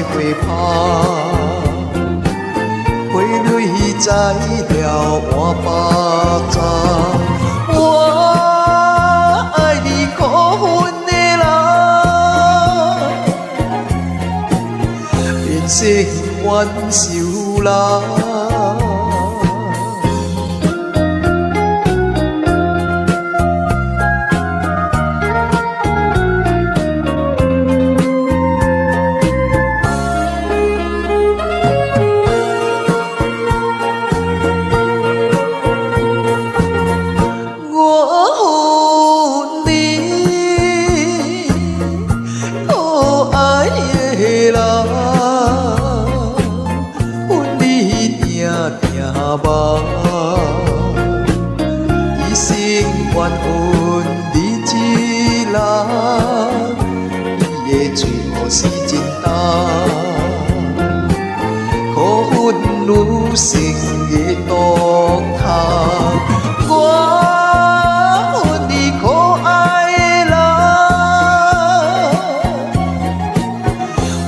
花香，花蕊摘了换巴掌。我爱你可恨的人，变成怨仇人。一生怨恨你一人，你的嘴乌是真重，可恨女性的毒汤。我恨你可爱的人，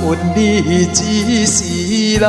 恨你一世人。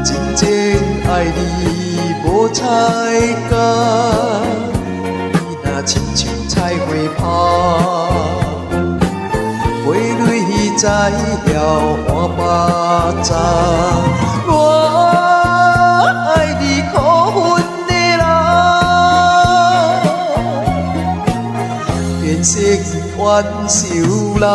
真正爱你无彩感，你若亲像菜花香，花蕊摘了换巴掌。我爱你可恨的人，变成怨仇人。